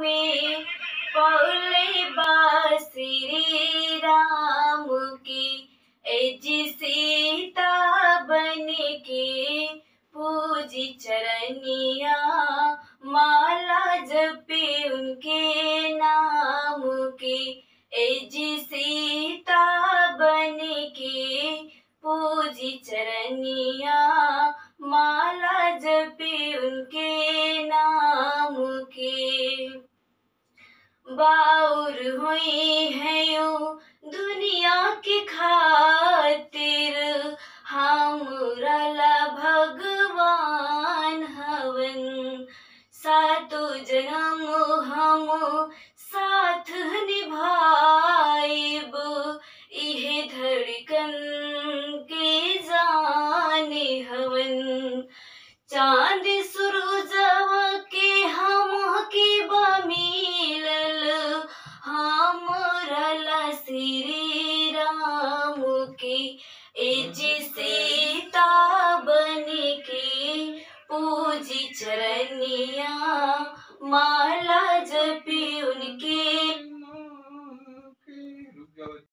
में पौले बा श्री राम की। एजी सीता बन के पूजी चरनिया, माला जपे उनके नाम की। एजी सीता बन के पूजी चरनिया, माला जपे उनके नाम के। बाउर हुई है यूं दुनिया के खातिर, हमरा ला भगवान हवन। सातो जन्म हम साथ निभाइब, इहे धड़कन के जाने हवन। चांद सुरुजवा के हम के बमिलल, हमरा ला श्री राम के। एजी सीता बन के पूजी चरनिया, माला